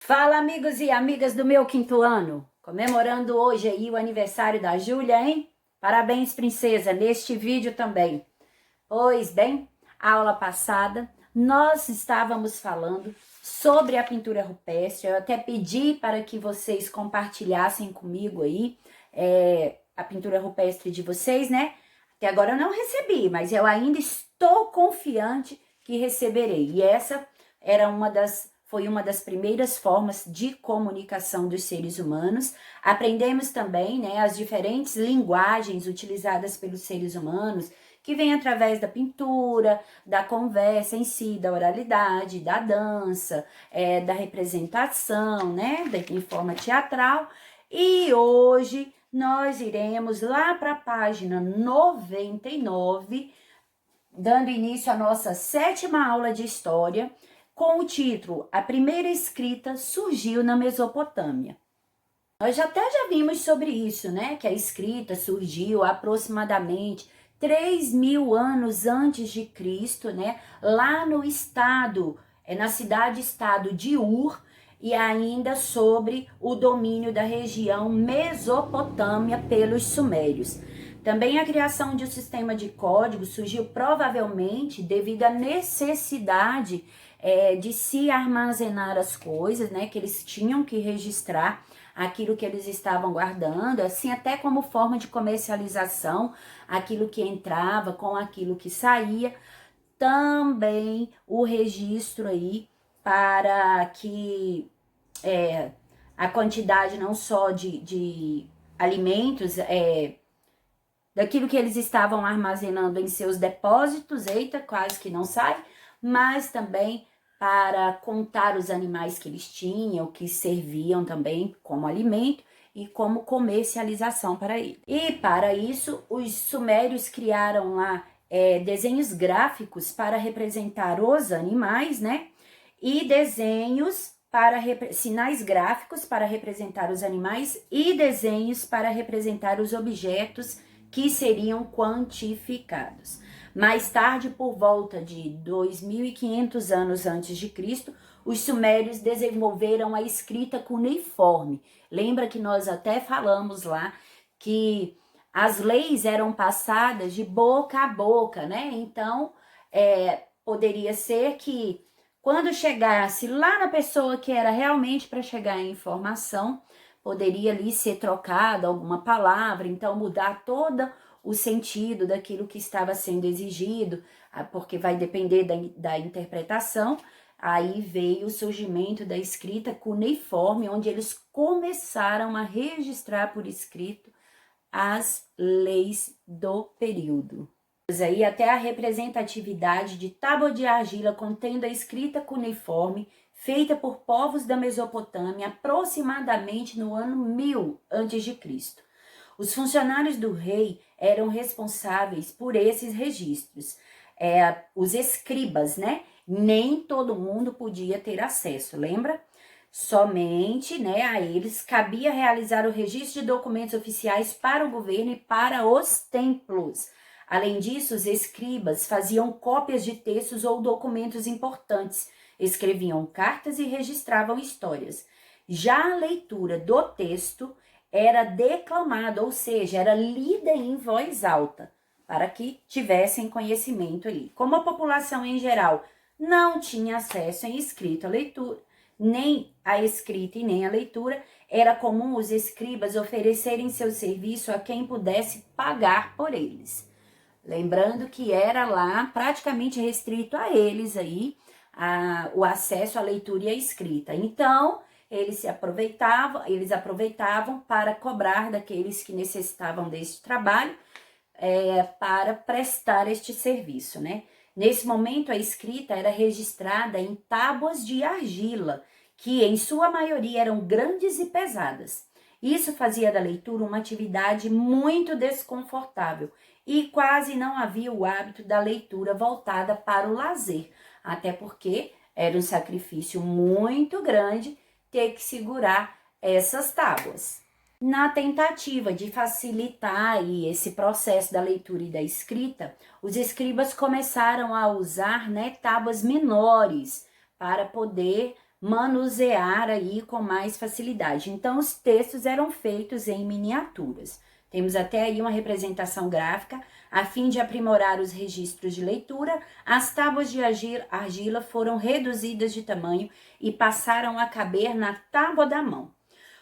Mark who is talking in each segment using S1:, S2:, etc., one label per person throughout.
S1: Fala, amigos e amigas do meu quinto ano, comemorando hoje aí o aniversário da Júlia, hein? Parabéns, princesa, neste vídeo também. Pois bem, a aula passada nós estávamos falando sobre a pintura rupestre. Eu até pedi para que vocês compartilhassem comigo aí a pintura rupestre de vocês, né? Até agora eu não recebi, mas eu ainda estou confiante que receberei. E essa foi uma das primeiras formas de comunicação dos seres humanos. Aprendemos também, né, as diferentes linguagens utilizadas pelos seres humanos, que vem através da pintura, da conversa em si, da oralidade, da dança, da representação, né, em forma teatral. E hoje nós iremos lá para a página 99, dando início à nossa 7ª aula de história, com o título A Primeira Escrita Surgiu na Mesopotâmia. Nós até já vimos sobre isso, né? Que a escrita surgiu aproximadamente 3.000 anos antes de Cristo, né? Lá no estado, na cidade-estado de Ur, e ainda sobre o domínio da região Mesopotâmia pelos sumérios. Também a criação de um sistema de código surgiu provavelmente devido à necessidade de se armazenar as coisas, né? Que eles tinham que registrar aquilo que eles estavam guardando, assim até como forma de comercialização, aquilo que entrava com aquilo que saía. Também o registro aí para que a quantidade não só de alimentos, daquilo que eles estavam armazenando em seus depósitos, eita, quase que não sai, mas também para contar os animais que eles tinham, que serviam também como alimento e como comercialização para ele. E para isso, os sumérios criaram lá desenhos gráficos para representar os animais, né? E desenhos sinais gráficos para representar os animais e desenhos para representar os objetos que seriam quantificados. Mais tarde, por volta de 2.500 anos antes de Cristo, os sumérios desenvolveram a escrita cuneiforme. Lembra que nós até falamos lá que as leis eram passadas de boca a boca, né? Então, poderia ser que quando chegasse lá na pessoa que era realmente para chegar a informação, poderia ali ser trocada alguma palavra, então mudar todo o sentido daquilo que estava sendo exigido, porque vai depender da interpretação. Aí veio o surgimento da escrita cuneiforme, onde eles começaram a registrar por escrito as leis do período. Aí até a representatividade de tábua de argila contendo a escrita cuneiforme feita por povos da Mesopotâmia aproximadamente no ano 1000 a.C. Os funcionários do rei eram responsáveis por esses registros, os escribas, né? Nem todo mundo podia ter acesso, lembra? Somente, né, a eles cabia realizar o registro de documentos oficiais para o governo e para os templos. Além disso, os escribas faziam cópias de textos ou documentos importantes, escreviam cartas e registravam histórias. Já a leitura do texto era declamada, ou seja, era lida em voz alta, para que tivessem conhecimento ali. Como a população em geral não tinha acesso em escrita à leitura, nem a escrita e nem a leitura, era comum os escribas oferecerem seu serviço a quem pudesse pagar por eles. Lembrando que era lá praticamente restrito a eles aí o acesso à leitura e à escrita. Então, eles aproveitavam para cobrar daqueles que necessitavam deste trabalho para prestar este serviço, né? Nesse momento, a escrita era registrada em tábuas de argila, que em sua maioria eram grandes e pesadas. Isso fazia da leitura uma atividade muito desconfortável e quase não havia o hábito da leitura voltada para o lazer, até porque era um sacrifício muito grande ter que segurar essas tábuas. Na tentativa de facilitar aí esse processo da leitura e da escrita, os escribas começaram a usar, né, tábuas menores para poder manusear aí com mais facilidade. Então, os textos eram feitos em miniaturas. Temos até aí uma representação gráfica. A fim de aprimorar os registros de leitura, as tábuas de argila foram reduzidas de tamanho e passaram a caber na tábua da mão.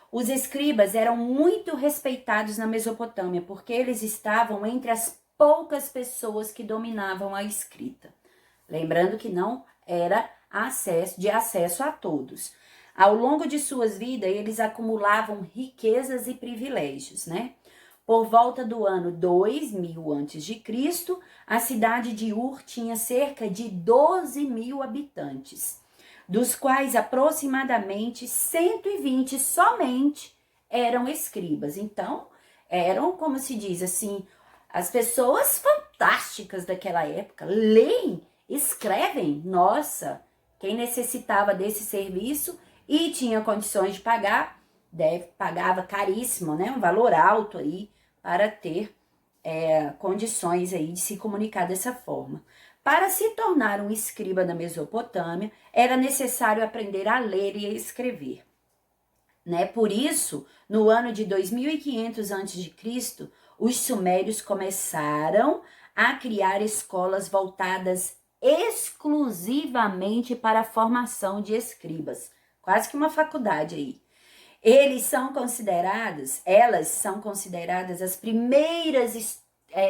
S1: Os escribas eram muito respeitados na Mesopotâmia, porque eles estavam entre as poucas pessoas que dominavam a escrita. Lembrando que não era de acesso a todos. Ao longo de suas vidas, eles acumulavam riquezas e privilégios, né? Por volta do ano 2000 a.C., a cidade de Ur tinha cerca de 12.000 habitantes, dos quais aproximadamente 120 somente eram escribas. Então, eram, como se diz assim, as pessoas fantásticas daquela época. Leem, escrevem, nossa, quem necessitava desse serviço e tinha condições de pagar, pagava caríssimo, né? Um valor alto aí, para ter condições aí de se comunicar dessa forma. Para se tornar um escriba da Mesopotâmia, era necessário aprender a ler e a escrever, né? Por isso, no ano de 2500 a.C., os sumérios começaram a criar escolas voltadas exclusivamente para a formação de escribas, quase que uma faculdade aí. Elas são consideradas as primeiras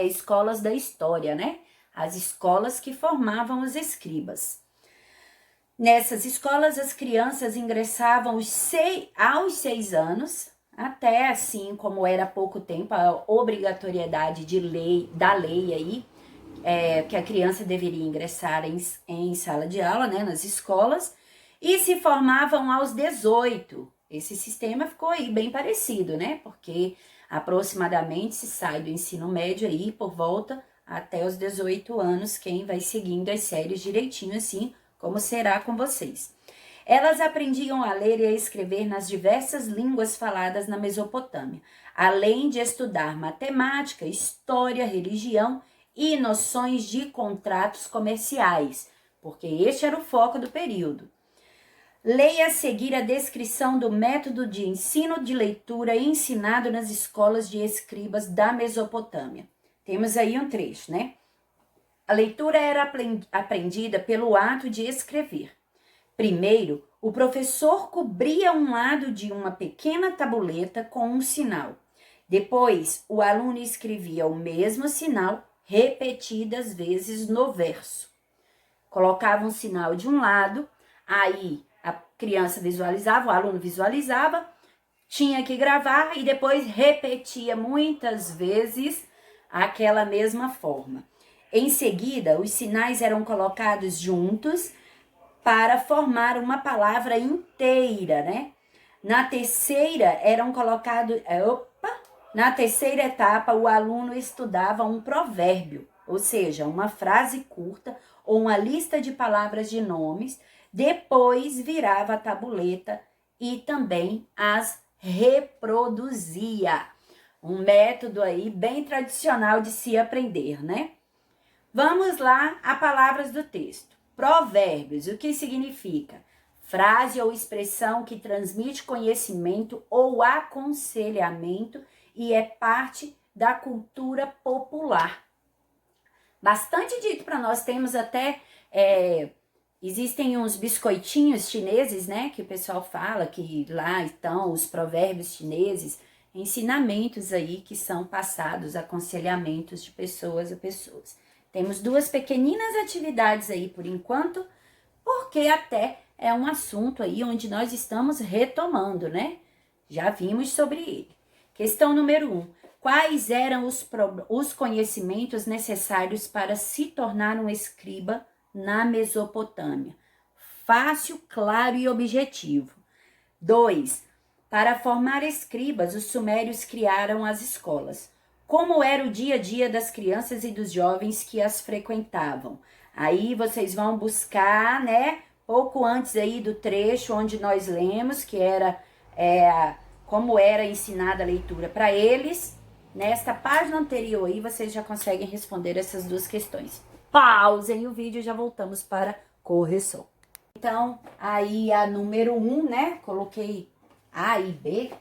S1: escolas da história, né? As escolas que formavam os escribas. Nessas escolas, as crianças ingressavam aos 6 anos, até assim como era há pouco tempo, a obrigatoriedade da lei aí, que a criança deveria ingressar em sala de aula, né, nas escolas, e se formavam aos 18. Esse sistema ficou aí bem parecido, né? Porque aproximadamente se sai do ensino médio aí por volta até os 18 anos, quem vai seguindo as séries direitinho assim, como será com vocês. Elas aprendiam a ler e a escrever nas diversas línguas faladas na Mesopotâmia, além de estudar matemática, história, religião e noções de contratos comerciais, porque este era o foco do período. Leia a seguir a descrição do método de ensino de leitura ensinado nas escolas de escribas da Mesopotâmia. Temos aí um trecho, né? A leitura era aprendida pelo ato de escrever. Primeiro, o professor cobria um lado de uma pequena tabuleta com um sinal. Depois, o aluno escrevia o mesmo sinal repetidas vezes no verso. Colocava um sinal de um lado, aí a criança visualizava, o aluno visualizava, tinha que gravar e depois repetia muitas vezes aquela mesma forma. Em seguida, os sinais eram colocados juntos para formar uma palavra inteira, né? Na terceira etapa, o aluno estudava um provérbio, ou seja, uma frase curta ou uma lista de palavras de nomes. Depois virava a tabuleta e também as reproduzia. Um método aí bem tradicional de se aprender, né? Vamos lá a palavras do texto. Provérbios, o que significa? Frase ou expressão que transmite conhecimento ou aconselhamento e é parte da cultura popular. Bastante dito para nós, temos até... existem uns biscoitinhos chineses, né, que o pessoal fala que lá estão os provérbios chineses, ensinamentos aí que são passados, aconselhamentos de pessoas a pessoas. Temos 2 pequeninas atividades aí por enquanto, porque até é um assunto aí onde nós estamos retomando, né? Já vimos sobre ele. Questão número 1. Quais eram os conhecimentos necessários para se tornar um escriba na Mesopotâmia? Fácil, claro e objetivo. 2. Para formar escribas, os sumérios criaram as escolas. Como era o dia a dia das crianças e dos jovens que as frequentavam? Aí vocês vão buscar, né, pouco antes aí do trecho onde nós lemos, que era como era ensinada a leitura para eles. Nesta página anterior aí, vocês já conseguem responder essas 2 questões. Pausem o vídeo e já voltamos para correção. Então, aí a número 1, né? Coloquei A e B,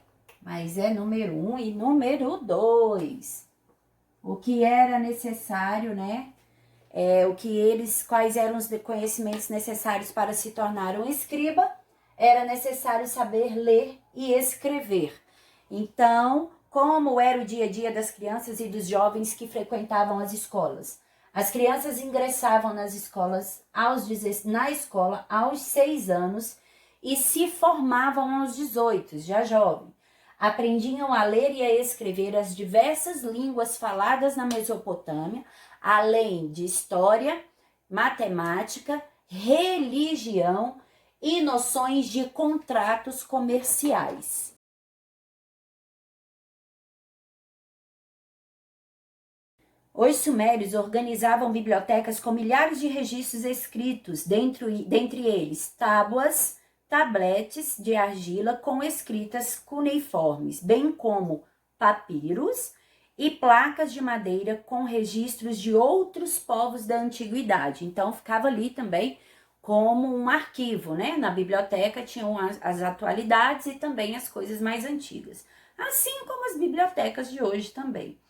S1: mas é número 1 e número 2. O que era necessário, né? Quais eram os conhecimentos necessários para se tornar um escriba? Era necessário saber ler e escrever. Então, como era o dia a dia das crianças e dos jovens que frequentavam as escolas? As crianças ingressavam na escola aos 6 anos e se formavam aos 18, já jovem. Aprendiam a ler e a escrever as diversas línguas faladas na Mesopotâmia, além de história, matemática, religião e noções de contratos comerciais. Os sumérios organizavam bibliotecas com milhares de registros escritos, dentre eles tábuas, tabletes de argila com escritas cuneiformes, bem como papiros e placas de madeira com registros de outros povos da antiguidade. Então, ficava ali também como um arquivo, né? Na biblioteca tinham as atualidades e também as coisas mais antigas, assim como as bibliotecas de hoje também.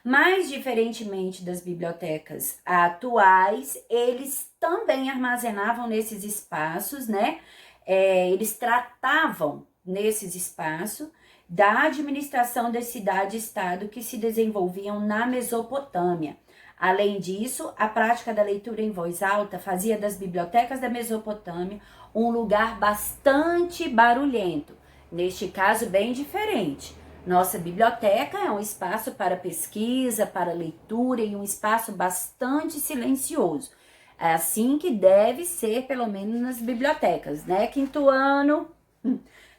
S1: Mas, diferentemente das bibliotecas atuais, eles também armazenavam nesses espaços, né? Eles tratavam nesses espaços da administração da cidade-estado que se desenvolviam na Mesopotâmia. Além disso, a prática da leitura em voz alta fazia das bibliotecas da Mesopotâmia um lugar bastante barulhento, neste caso bem diferente. Nossa biblioteca é um espaço para pesquisa, para leitura e um espaço bastante silencioso. É assim que deve ser, pelo menos nas bibliotecas, né? Quinto ano,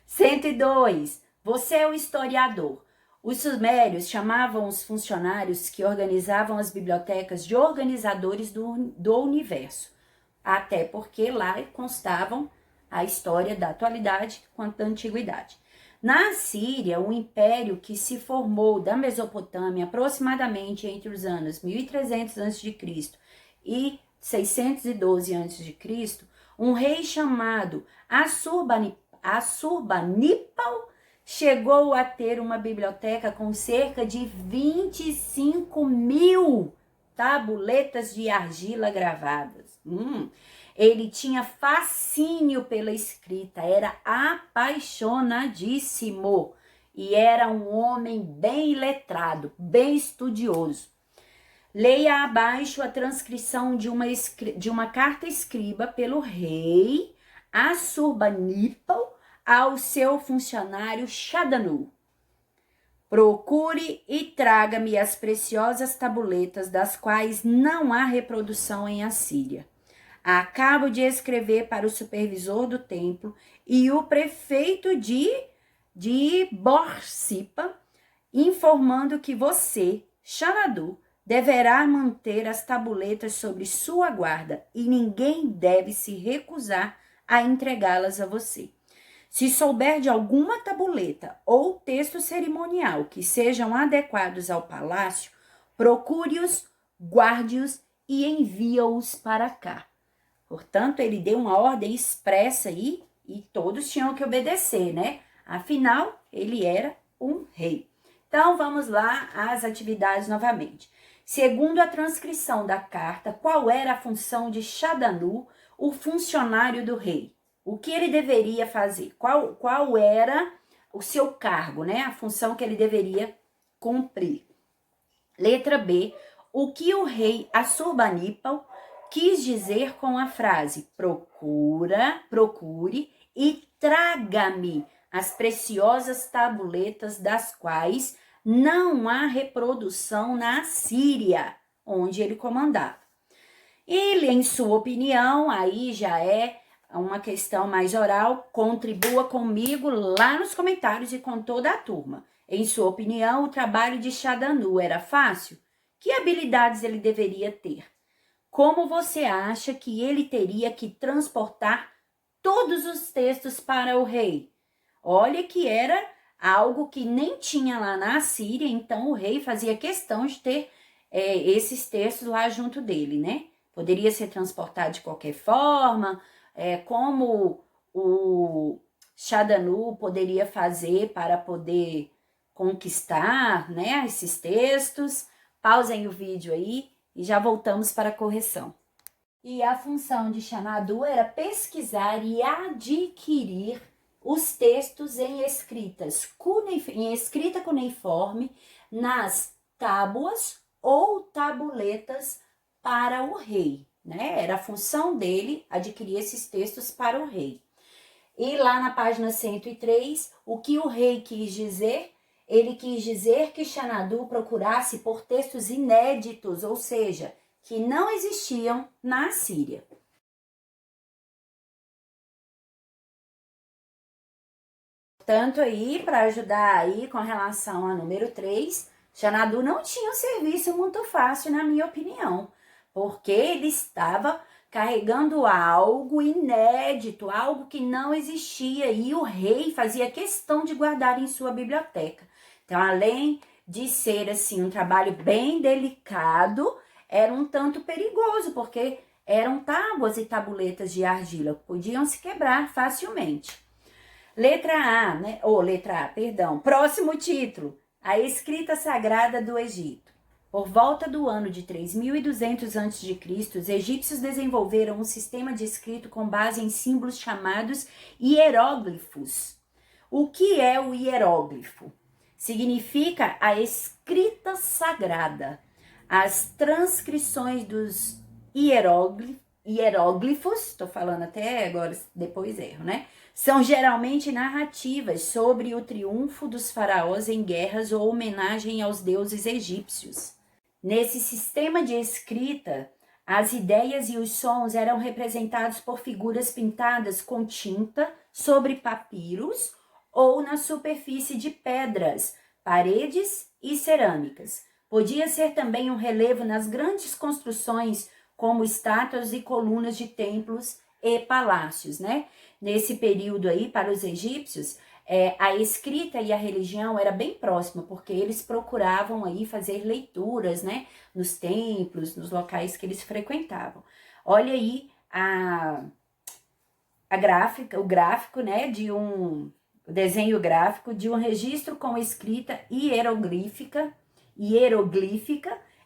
S1: 102. Você é o historiador. Os sumérios chamavam os funcionários que organizavam as bibliotecas de organizadores do universo. Até porque lá constavam a história da atualidade quanto da antiguidade. Na Síria, o império que se formou da Mesopotâmia aproximadamente entre os anos 1300 a.C. e 612 a.C., um rei chamado Assurbanipal chegou a ter uma biblioteca com cerca de 25.000 tabuletas de argila gravadas. Ele tinha fascínio pela escrita, era apaixonadíssimo e era um homem bem letrado, bem estudioso. Leia abaixo a transcrição de uma carta escrita pelo rei Assurbanipal ao seu funcionário Shadanu. Procure e traga-me as preciosas tabuletas das quais não há reprodução em Assíria. Acabo de escrever para o supervisor do templo e o prefeito de Borsippa, informando que você, Xanadu, deverá manter as tabuletas sobre sua guarda e ninguém deve se recusar a entregá-las a você. Se souber de alguma tabuleta ou texto cerimonial que sejam adequados ao palácio, procure-os, guarde-os e envia-os para cá. Portanto, ele deu uma ordem expressa aí e todos tinham que obedecer, né? Afinal, ele era um rei. Então, vamos lá às atividades novamente. Segundo a transcrição da carta, qual era a função de Shadanu, o funcionário do rei? O que ele deveria fazer? Qual era o seu cargo, né? A função que ele deveria cumprir. Letra B. O que o rei Assurbanipal quis dizer com a frase procure e traga-me as preciosas tabuletas das quais não há reprodução na Síria, onde ele comandava. Ele, em sua opinião, aí já é uma questão mais oral, contribua comigo lá nos comentários e com toda a turma. Em sua opinião, o trabalho de Shadanu era fácil? Que habilidades ele deveria ter? Como você acha que ele teria que transportar todos os textos para o rei? Olha que era algo que nem tinha lá na Assíria, então o rei fazia questão de ter esses textos lá junto dele, né? Poderia ser transportado de qualquer forma, como o Shadanu poderia fazer para poder conquistar, né, esses textos. Pausem o vídeo aí e já voltamos para a correção. E a função de Xanadu era pesquisar e adquirir os textos em escrita cuneiforme nas tábuas ou tabuletas para o rei, né? Era a função dele adquirir esses textos para o rei. E lá na página 103, o que o rei quis dizer? Ele quis dizer que Xanadu procurasse por textos inéditos, ou seja, que não existiam na Assíria. Portanto, aí, para ajudar aí com relação a número 3, Xanadu não tinha um serviço muito fácil, na minha opinião, porque ele estava carregando algo inédito, algo que não existia, e o rei fazia questão de guardar em sua biblioteca. Então, além de ser assim um trabalho bem delicado, era um tanto perigoso, porque eram tábuas e tabuletas de argila, podiam se quebrar facilmente. Letra A, né? Letra A, perdão. Próximo título: A Escrita Sagrada do Egito. Por volta do ano de 3200 a.C., os egípcios desenvolveram um sistema de escrito com base em símbolos chamados hieróglifos. O que é o hieróglifo? Significa a escrita sagrada. As transcrições dos hieróglifos, estou falando até agora, depois erro, né? São geralmente narrativas sobre o triunfo dos faraós em guerras ou homenagem aos deuses egípcios. Nesse sistema de escrita, as ideias e os sons eram representados por figuras pintadas com tinta sobre papiros ou na superfície de pedras, paredes e cerâmicas. Podia ser também um relevo nas grandes construções, como estátuas e colunas de templos e palácios, né? Nesse período aí, para os egípcios, a escrita e a religião era bem próxima, porque eles procuravam aí fazer leituras, né? Nos templos, nos locais que eles frequentavam. Olha aí o gráfico, né? O desenho gráfico de um registro com escrita hieroglífica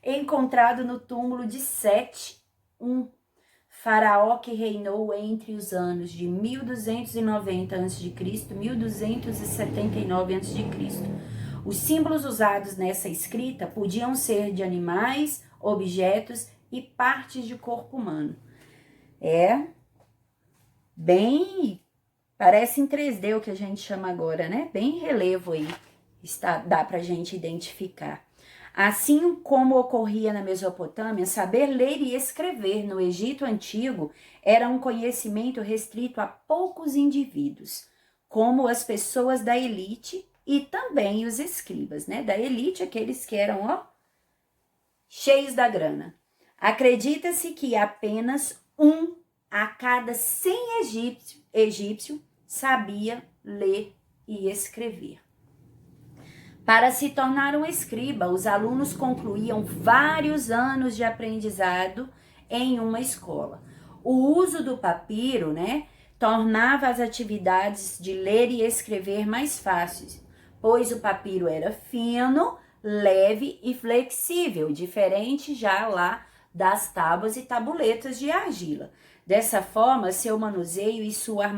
S1: encontrado no túmulo de Sete, um faraó que reinou entre os anos de 1290 a.C. e 1279 a.C. Os símbolos usados nessa escrita podiam ser de animais, objetos e partes de corpo humano. Parece em 3D o que a gente chama agora, né? Bem relevo aí, dá pra gente identificar. Assim como ocorria na Mesopotâmia, saber ler e escrever no Egito Antigo era um conhecimento restrito a poucos indivíduos, como as pessoas da elite e também os escribas, né? Da elite, aqueles que eram, cheios da grana. Acredita-se que apenas 1 a cada 100 egípcio sabia ler e escrever. Para se tornar um escriba, os alunos concluíam vários anos de aprendizado em uma escola. O uso do papiro, né, tornava as atividades de ler e escrever mais fáceis, pois o papiro era fino, leve e flexível, diferente já lá das tábuas e tabuletas de argila. Dessa forma, seu manuseio e sua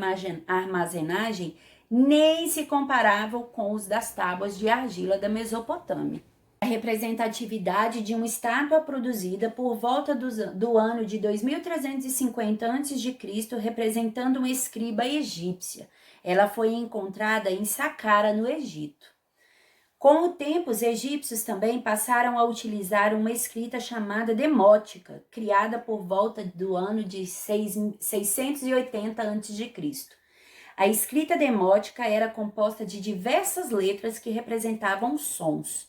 S1: armazenagem nem se comparavam com os das tábuas de argila da Mesopotâmia. A representatividade de uma estátua produzida por volta do ano de 2350 a.C., representando uma escriba egípcia. Ela foi encontrada em Saqqara, no Egito. Com o tempo, os egípcios também passaram a utilizar uma escrita chamada demótica, criada por volta do ano de 680 a.C. A escrita demótica era composta de diversas letras que representavam sons.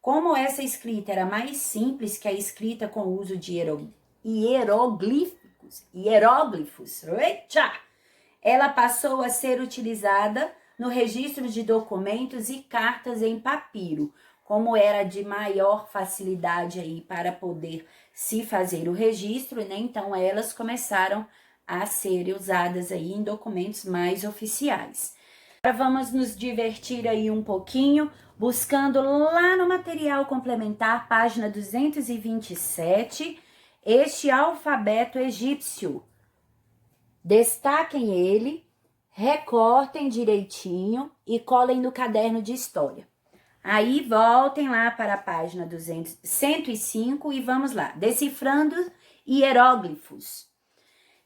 S1: Como essa escrita era mais simples que a escrita com o uso de hieróglifos, ela passou a ser utilizada no registro de documentos e cartas em papiro. Como era de maior facilidade aí para poder se fazer o registro, né? Então elas começaram a serem usadas aí em documentos mais oficiais. Agora vamos nos divertir aí um pouquinho, buscando lá no material complementar, página 227, este alfabeto egípcio. Destaquem ele, recortem direitinho e colhem no caderno de história. Aí voltem lá para a página 105 e vamos lá, decifrando hieróglifos.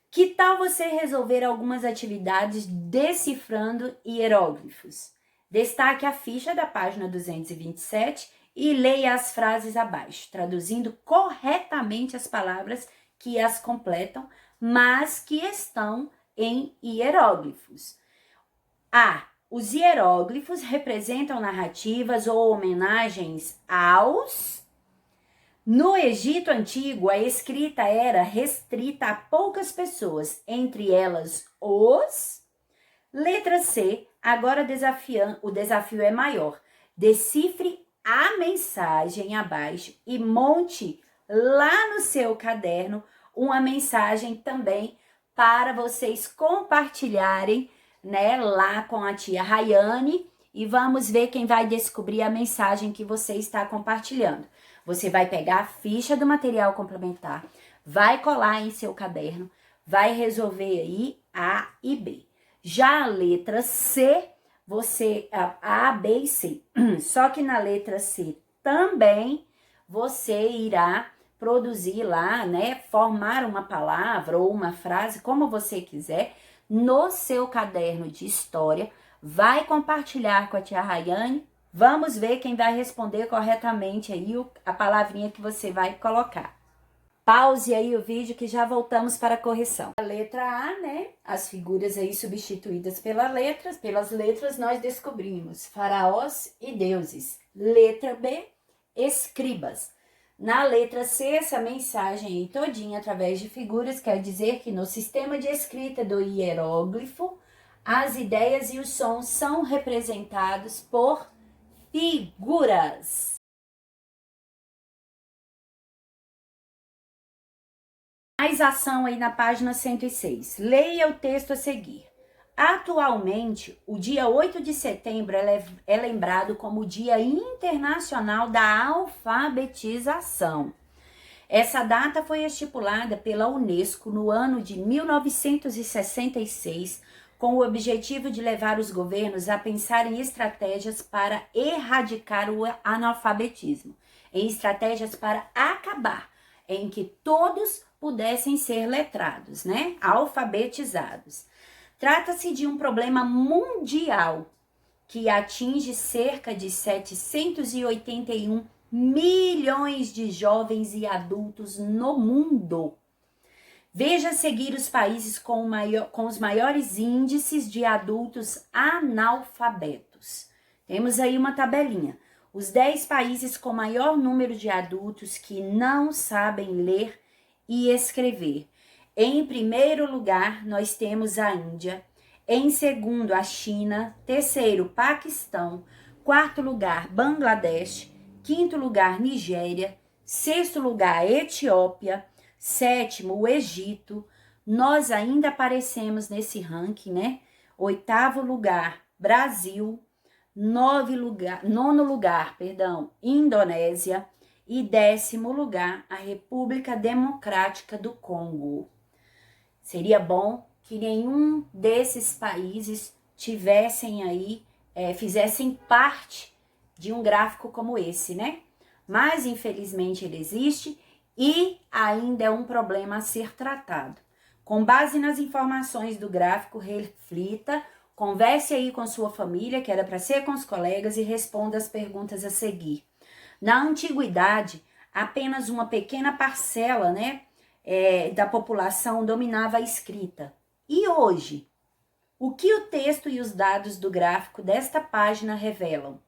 S1: Que tal você resolver algumas atividades decifrando hieróglifos? Destaque a ficha da página 227 e leia as frases abaixo, traduzindo corretamente as palavras que as completam, mas que estão em hieróglifos. A. Os hieróglifos representam narrativas ou homenagens aos... No Egito Antigo, a escrita era restrita a poucas pessoas, entre elas os... Letra C, agora o desafio é maior. Decifre a mensagem abaixo e monte lá no seu caderno uma mensagem também para vocês compartilharem, né, lá com a tia Rayane, e vamos ver quem vai descobrir a mensagem que você está compartilhando. Você vai pegar a ficha do material complementar, vai colar em seu caderno, vai resolver aí A e B. Já a letra C, A, B e C. Só que na letra C também você irá produzir lá, né, formar uma palavra ou uma frase, como você quiser, no seu caderno de história, vai compartilhar com a tia Rayane. Vamos ver quem vai responder corretamente aí a palavrinha que você vai colocar. Pause aí o vídeo que já voltamos para a correção. A letra A, né? As figuras aí substituídas pelas letras nós descobrimos faraós e deuses. Letra B, escribas. Na letra C, essa mensagem aí todinha através de figuras quer dizer que no sistema de escrita do hieróglifo, as ideias e os sons são representados por figuras. Mais ação aí na página 106. Leia o texto a seguir. Atualmente, o dia 8 de setembro é lembrado como o Dia Internacional da Alfabetização. Essa data foi estipulada pela Unesco no ano de 1966, com o objetivo de levar os governos a pensar em estratégias para erradicar o analfabetismo, em estratégias para acabar, em que todos pudessem ser letrados, né? Alfabetizados. Trata-se de um problema mundial que atinge cerca de 781 milhões de jovens e adultos no mundo. Veja a seguir os países com os maiores índices de adultos analfabetos. Temos aí uma tabelinha. Os 10 países com maior número de adultos que não sabem ler e escrever. Em primeiro lugar, nós temos a Índia. Em segundo, a China. Terceiro, Paquistão. Quarto lugar, Bangladesh. Quinto lugar, Nigéria. Sexto lugar, Etiópia. Sétimo, o Egito. Nós ainda aparecemos nesse ranking, né? Oitavo lugar, Brasil. Nono lugar, Indonésia. E 10º lugar, a República Democrática do Congo. Seria bom que nenhum desses países tivessem aí, fizessem parte de um gráfico como esse, né? Mas, infelizmente, ele existe e ainda é um problema a ser tratado. Com base nas informações do gráfico, reflita, converse aí com sua família, que era para ser com os colegas, e responda as perguntas a seguir. Na antiguidade, apenas uma pequena parcela, né, da população dominava a escrita. E hoje, o que o texto e os dados do gráfico desta página revelam?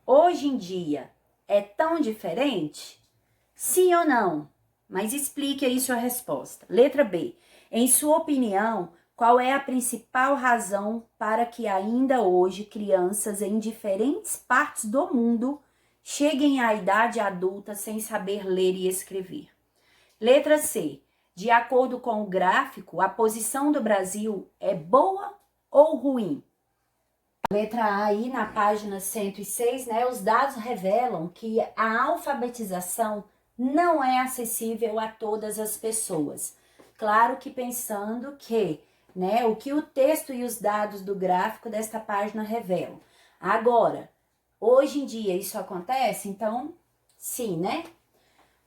S1: Hoje em dia, é tão diferente? Sim ou não? Mas explique aí sua resposta. Letra B. Em sua opinião, qual é a principal razão para que ainda hoje crianças em diferentes partes do mundo cheguem à idade adulta sem saber ler e escrever? Letra C. De acordo com o gráfico, a posição do Brasil é boa ou ruim? Letra A aí na página 106, né? Os dados revelam que a alfabetização não é acessível a todas as pessoas. Claro que pensando que, né, o que o texto e os dados do gráfico desta página revelam. Agora, hoje em dia isso acontece? Então, sim, né?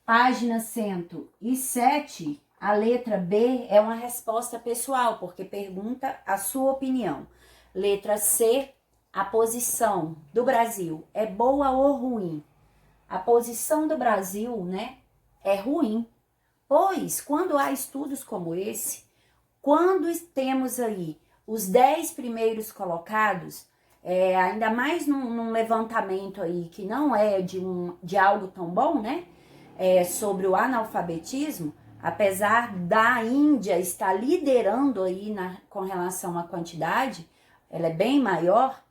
S1: Página 107, a letra B é uma resposta pessoal, porque pergunta a sua opinião. Letra C, a posição do Brasil é boa ou ruim? A posição do Brasil, né, é ruim. Pois, quando há estudos como esse, quando temos aí os 10 primeiros colocados, ainda mais num levantamento aí que não é de algo tão bom, né? Sobre o analfabetismo, apesar da Índia estar liderando aí com relação à quantidade, ela é bem maior,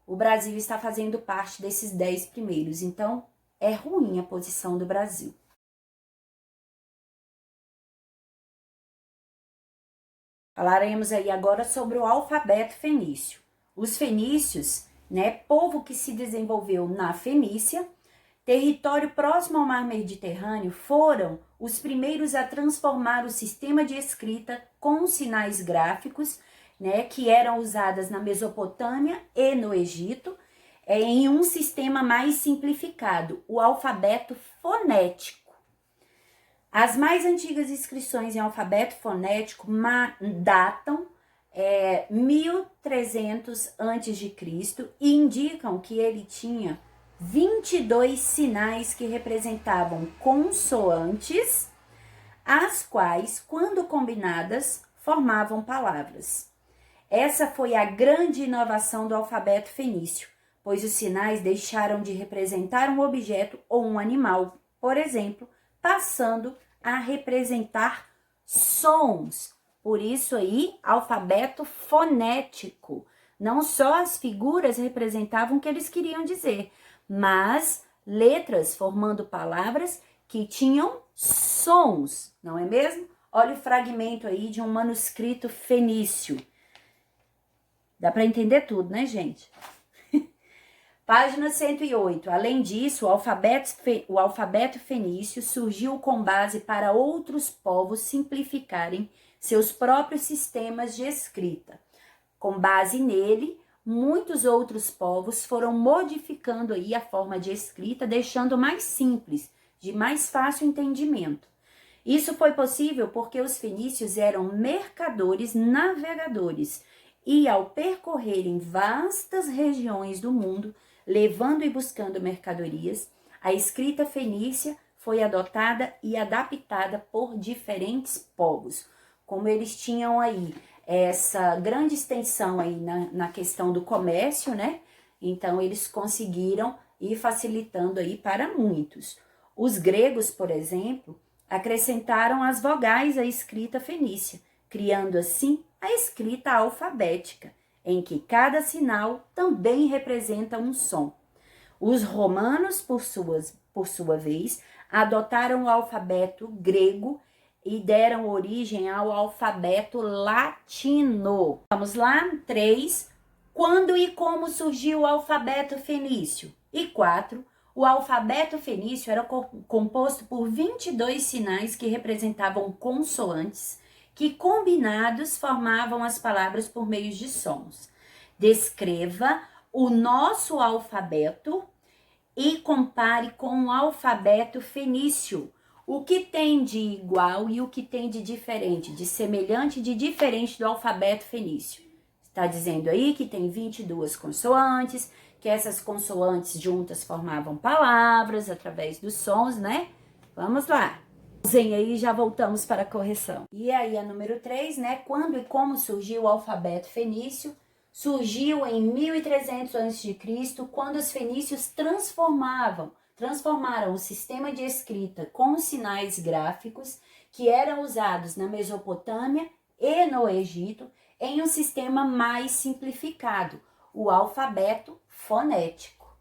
S1: o Brasil está fazendo parte desses 10 primeiros. Então, é ruim a posição do Brasil. Falaremos aí agora sobre o alfabeto fenício. Os fenícios, né, povo que se desenvolveu na Fenícia, território próximo ao mar Mediterrâneo, foram os primeiros a transformar o sistema de escrita com sinais gráficos, né, que eram usadas na Mesopotâmia e no Egito, em um sistema mais simplificado, o alfabeto fonético. As mais antigas inscrições em alfabeto fonético datam 1300 a.C. e indicam que ele tinha 22 sinais que representavam consoantes, as quais, quando combinadas, formavam palavras. Essa foi a grande inovação do alfabeto fenício, pois os sinais deixaram de representar um objeto ou um animal, por exemplo, passando a representar sons. Por isso aí, alfabeto fonético. Não só as figuras representavam o que eles queriam dizer, mas letras formando palavras que tinham sons, não é mesmo? Olha o fragmento aí de um manuscrito fenício. Dá para entender tudo, né, gente? Página 108. Além disso, o alfabeto fenício surgiu com base para outros povos simplificarem seus próprios sistemas de escrita. Com base nele, muitos outros povos foram modificando aí a forma de escrita, deixando mais simples, de mais fácil entendimento. Isso foi possível porque os fenícios eram mercadores navegadores e, ao percorrerem vastas regiões do mundo, levando e buscando mercadorias, a escrita fenícia foi adotada e adaptada por diferentes povos. Como eles tinham aí essa grande extensão aí na questão do comércio, né? Então, eles conseguiram ir facilitando aí para muitos. Os gregos, por exemplo, acrescentaram as vogais à escrita fenícia, criando assim a escrita alfabética, em que cada sinal também representa um som. Os romanos, por sua vez, adotaram o alfabeto grego e deram origem ao alfabeto latino. Vamos lá? 3. Quando e como surgiu o alfabeto fenício? E 4. O alfabeto fenício era composto por 22 sinais que representavam consoantes, que combinados formavam as palavras por meio de sons. Descreva o nosso alfabeto e compare com o alfabeto fenício. O que tem de igual e o que tem de diferente, de semelhante e de diferente do alfabeto fenício? Está dizendo aí que tem 22 consoantes, que essas consoantes juntas formavam palavras através dos sons, né? Vamos lá. Usem aí e já voltamos para a correção. E aí a número 3, né? Quando e como surgiu o alfabeto fenício? Surgiu em 1300 a.C., quando os fenícios transformaram o sistema de escrita com sinais gráficos que eram usados na Mesopotâmia e no Egito em um sistema mais simplificado, o alfabeto fonético.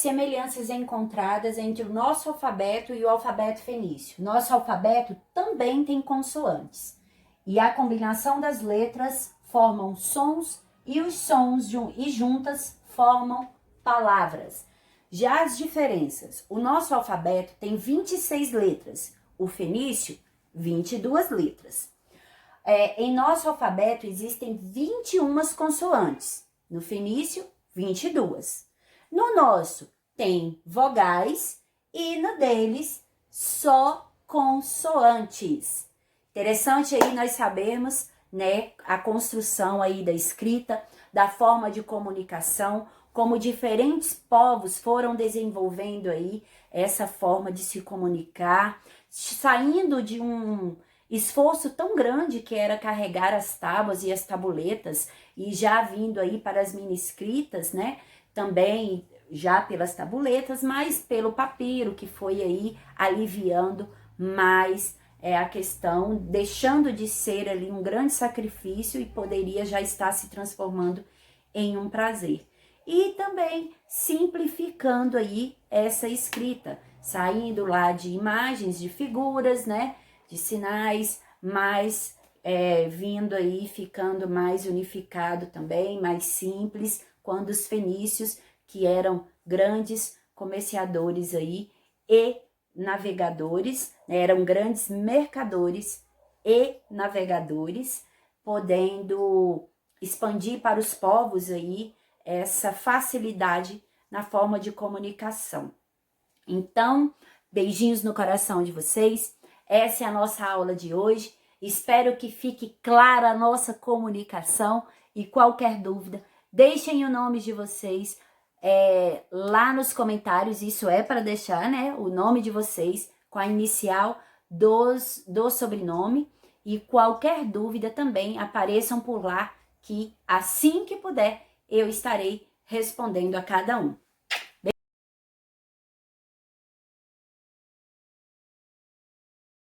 S1: semelhanças encontradas entre o nosso alfabeto e o alfabeto fenício. Nosso alfabeto também tem consoantes. E a combinação das letras formam sons e os sons e juntas formam palavras. Já as diferenças, o nosso alfabeto tem 26 letras, o fenício 22 letras. Em nosso alfabeto existem 21 consoantes, no fenício 22. No nosso tem vogais e no deles só consoantes. Interessante aí nós sabermos, né, a construção aí da escrita, da forma de comunicação, como diferentes povos foram desenvolvendo aí essa forma de se comunicar, saindo de um esforço tão grande que era carregar as tábuas e as tabuletas, e já vindo aí para as mini-escritas, né, também já pelas tabuletas, mas pelo papiro, que foi aí aliviando mais a questão, deixando de ser ali um grande sacrifício e poderia já estar se transformando em um prazer. E também simplificando aí essa escrita, saindo lá de imagens, de figuras, né, de sinais, mas vindo aí, ficando mais unificado também, mais simples, quando os fenícios, que eram grandes comerciadores aí e navegadores, né, eram grandes mercadores e navegadores, podendo expandir para os povos aí essa facilidade na forma de comunicação. Então, beijinhos no coração de vocês. Essa é a nossa aula de hoje. Espero que fique clara a nossa comunicação e qualquer dúvida, deixem o nome de vocês lá nos comentários. Isso é para deixar, né, o nome de vocês com a inicial do sobrenome, e qualquer dúvida também apareçam por lá, que assim que puder eu estarei respondendo a cada um.